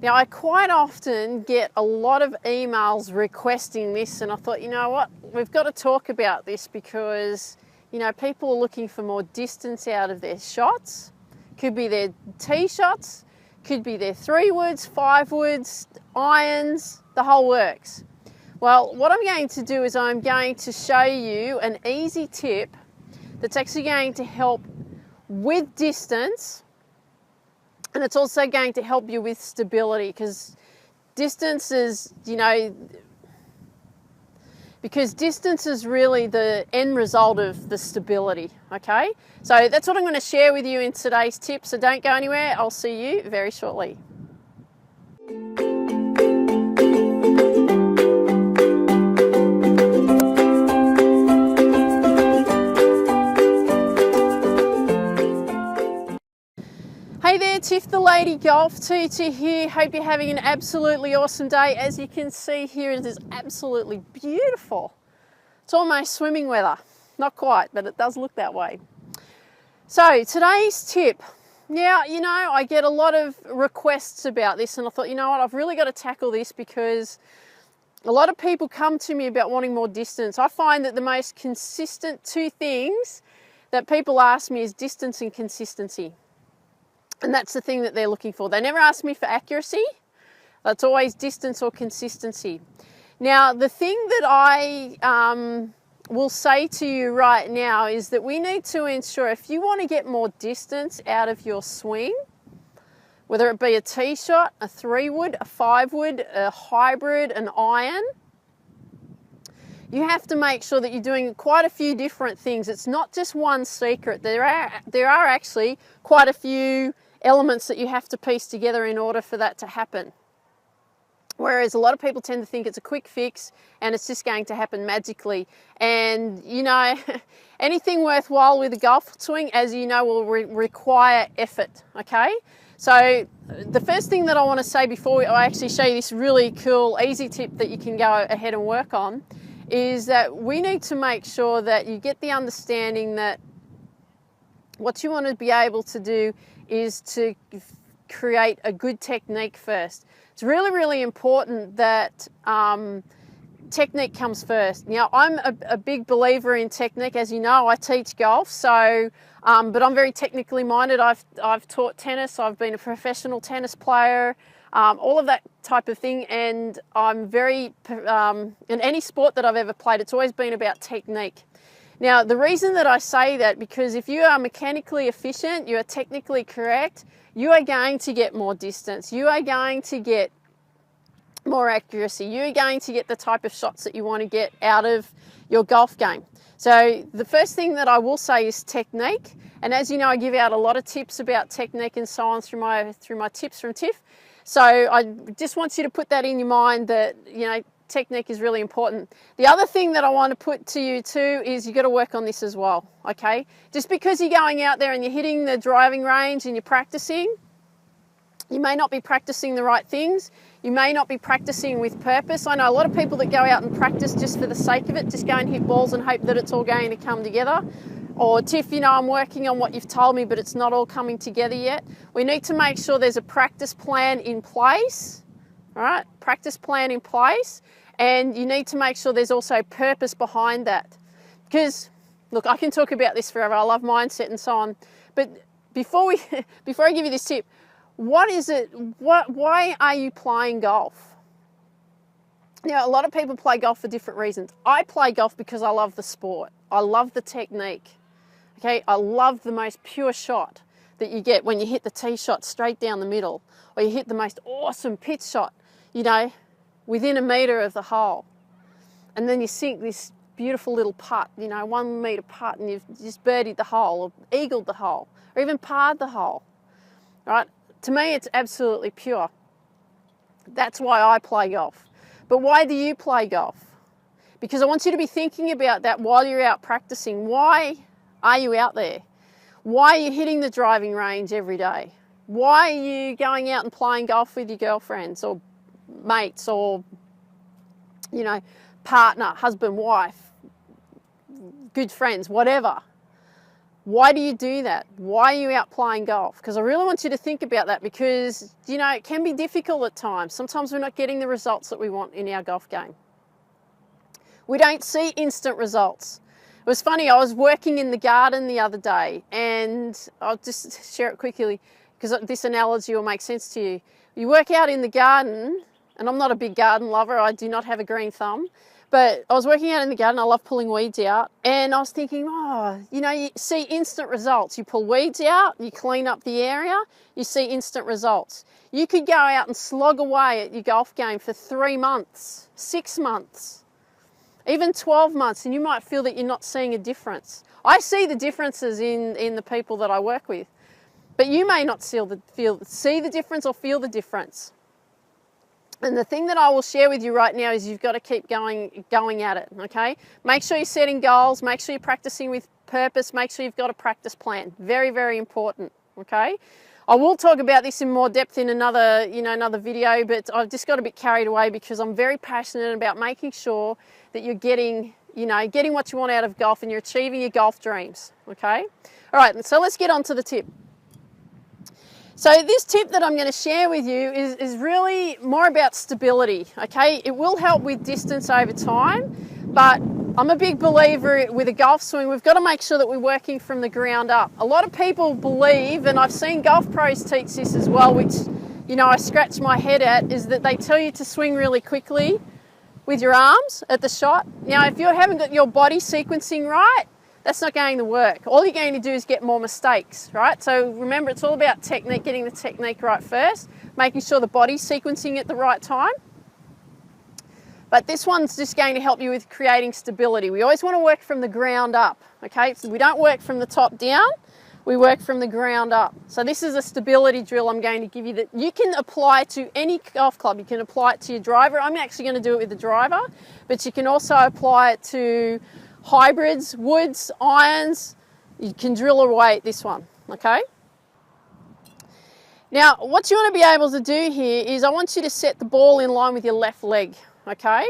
Now, I quite often get a lot of emails requesting this, and I thought, you know what, we've got to talk about this because, you know, people are looking for more distance out of their shots. Could be their tee shots, could be their 3 woods, 5 woods, irons, the whole works. Well, what I'm going to do is I'm going to show you an easy tip that's actually going to help with distance, and it's also going to help you with stability, because distance is, because distance is really the end result of the stability, okay? So that's what I'm going to share with you in today's tip, so don't go anywhere. I'll see you very shortly. Hey there, Tiff the Lady Golf Teacher here. Hope you're having an absolutely awesome day. As you can see here, it is absolutely beautiful. It's almost swimming weather. Not quite, but it does look that way. So today's tip. Now, I get a lot of requests about this, and I thought, you know what, I've really got to tackle this because a lot of people come to me about wanting more distance. I find that the most consistent two things that people ask me is distance and consistency. And that's the thing that they're looking for. They never ask me for accuracy. That's always distance or consistency. Now, the thing that I will say to you right now is that we need to ensure, if you want to get more distance out of your swing, whether it be a tee shot, a 3 wood, a 5 wood, a hybrid, an iron, you have to make sure that you're doing quite a few different things. It's not just one secret. There are actually quite a few elements that you have to piece together in order for that to happen. Whereas a lot of people tend to think it's a quick fix and it's just going to happen magically. And anything worthwhile with a golf swing, as you know, will require effort, okay? So the first thing that I want to say before I actually show you this really cool, easy tip that you can go ahead and work on, is that we need to make sure that you get the understanding that what you want to be able to do is to create a good technique first. It's really, really important that technique comes first. Now, I'm a big believer in technique. As you know, I teach golf, so but I'm very technically minded. I've taught tennis. I've been a professional tennis player, all of that type of thing, and I'm very in any sport that I've ever played, it's always been about technique. Now, the reason that I say that, because if you are mechanically efficient, you are technically correct, you are going to get more distance. You are going to get more accuracy. You're going to get the type of shots that you want to get out of your golf game. So the first thing that I will say is technique. And as you know, I give out a lot of tips about technique and so on through my tips from Tiff. So I just want you to put that in your mind that, technique is really important. The other thing that I want to put to you too is you've got to work on this as well, okay? Just because you're going out there and you're hitting the driving range and you're practicing, you may not be practicing the right things. You may not be practicing with purpose. I know a lot of people that go out and practice just for the sake of it, just go and hit balls and hope that it's all going to come together. Or, Tiff, I'm working on what you've told me, but it's not all coming together yet. We need to make sure there's a practice plan in place, all right? Practice plan in place. And you need to make sure there's also purpose behind that. Because, look, I can talk about this forever. I love mindset and so on. But before I give you this tip, what is it? Why are you playing golf? A lot of people play golf for different reasons. I play golf because I love the sport. I love the technique. Okay, I love the most pure shot that you get when you hit the tee shot straight down the middle, or you hit the most awesome pitch shot, within a metre of the hole. And then you sink this beautiful little putt, 1 metre putt, and you've just birdied the hole, or eagled the hole, or even parred the hole. Right? To me, it's absolutely pure. That's why I play golf. But why do you play golf? Because I want you to be thinking about that while you're out practicing. Why are you out there? Why are you hitting the driving range every day? Why are you going out and playing golf with your girlfriends or mates or, partner, husband, wife, good friends, whatever? Why do you do that? Why are you out playing golf? Because I really want you to think about that, because, you know, it can be difficult at times. Sometimes we're not getting the results that we want in our golf game. We don't see instant results. It was funny, I was working in the garden the other day, and I'll just share it quickly because this analogy will make sense to you. You work out in the garden, and I'm not a big garden lover, I do not have a green thumb, but I was working out in the garden, I love pulling weeds out, and I was thinking, oh, you know, you see instant results. You pull weeds out, you clean up the area, you see instant results. You could go out and slog away at your golf game for 3 months, 6 months, even 12 months, and you might feel that you're not seeing a difference. I see the differences in the people that I work with, but you may not see the difference or feel the difference. And the thing that I will share with you right now is you've got to keep going at it, okay? Make sure you're setting goals, make sure you're practicing with purpose, make sure you've got a practice plan. Very, very important, okay? I will talk about this in more depth in another video, but I've just got a bit carried away because I'm very passionate about making sure that you're getting what you want out of golf and you're achieving your golf dreams, okay? All right, so let's get on to the tip. So this tip that I'm going to share with you is really more about stability, okay? It will help with distance over time, but I'm a big believer with a golf swing, we've got to make sure that we're working from the ground up. A lot of people believe, and I've seen golf pros teach this as well, which, you know, I scratch my head at, is that they tell you to swing really quickly with your arms at the shot. Now, if you haven't got your body sequencing right, that's not going to work. All you're going to do is get more mistakes, right? So remember, it's all about technique, getting the technique right first, making sure the body's sequencing at the right time. But this one's just going to help you with creating stability. We always want to work from the ground up, okay? So we don't work from the top down, we work from the ground up. So this is a stability drill I'm going to give you that you can apply to any golf club. You can apply it to your driver. I'm actually going to do it with the driver, but you can also apply it to hybrids, woods, irons. You can drill away at this one, okay? Now, what you want to be able to do here is I want you to set the ball in line with your left leg, okay?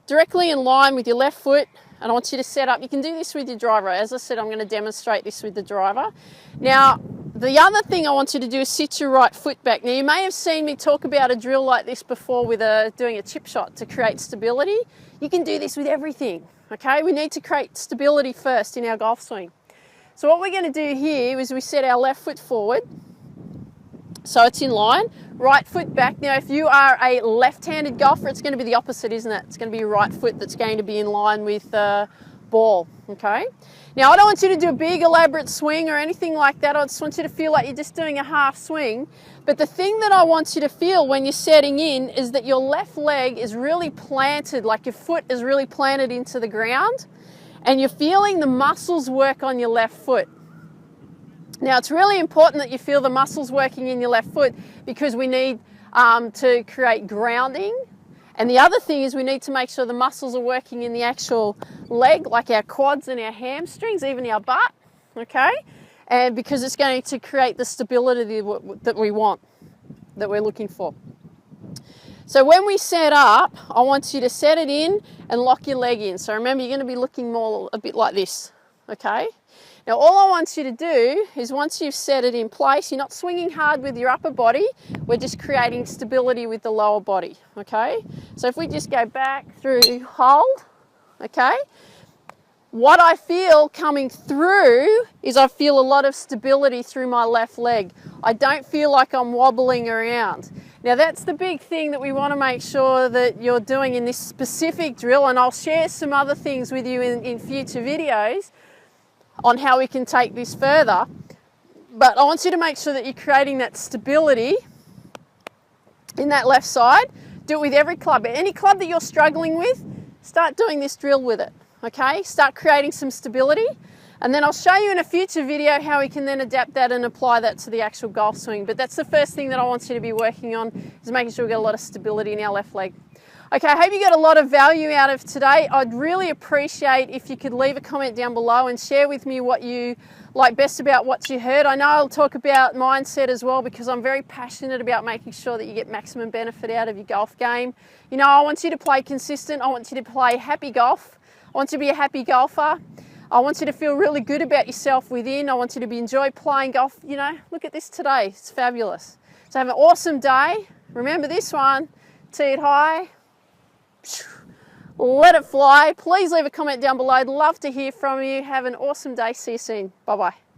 Directly in line with your left foot, and I want you to set up. You can do this with your driver. As I said, I'm going to demonstrate this with the driver. Now, the other thing I want you to do is sit your right foot back. Now, you may have seen me talk about a drill like this before with doing a chip shot to create stability. You can do this with everything, okay? We need to create stability first in our golf swing. So what we're going to do here is we set our left foot forward, so it's in line, right foot back. Now, if you are a left-handed golfer, it's going to be the opposite, isn't it? It's going to be your right foot that's going to be in line with the ball, okay? Now, I don't want you to do a big elaborate swing or anything like that. I just want you to feel like you're just doing a half swing. But the thing that I want you to feel when you're setting in is that your left leg is really planted, like your foot is really planted into the ground, and you're feeling the muscles work on your left foot. Now, it's really important that you feel the muscles working in your left foot because we need to create grounding. And the other thing is we need to make sure the muscles are working in the actual leg, like our quads and our hamstrings, even our butt, okay? And because it's going to create the stability that we want, that we're looking for. So when we set up, I want you to set it in and lock your leg in. So remember, you're going to be looking more a bit like this, okay? Now, all I want you to do is once you've set it in place, you're not swinging hard with your upper body, we're just creating stability with the lower body, okay? So if we just go back through hold, okay? What I feel coming through is I feel a lot of stability through my left leg. I don't feel like I'm wobbling around. Now, that's the big thing that we want to make sure that you're doing in this specific drill, and I'll share some other things with you in future videos on how we can take this further. But I want you to make sure that you're creating that stability in that left side. Do it with every club. Any club that you're struggling with, start doing this drill with it, okay? Start creating some stability. And then I'll show you in a future video how we can then adapt that and apply that to the actual golf swing. But that's the first thing that I want you to be working on, is making sure we get a lot of stability in our left leg. Okay, I hope you got a lot of value out of today. I'd really appreciate if you could leave a comment down below and share with me what you like best about what you heard. I know I'll talk about mindset as well because I'm very passionate about making sure that you get maximum benefit out of your golf game. You know, I want you to play consistent. I want you to play happy golf. I want you to be a happy golfer. I want you to feel really good about yourself within. I want you to enjoy playing golf. You know, look at this today. It's fabulous. So have an awesome day. Remember this one. Tee it high. Let it fly. Please leave a comment down below. I'd love to hear from you. Have an awesome day. See you soon. Bye-bye.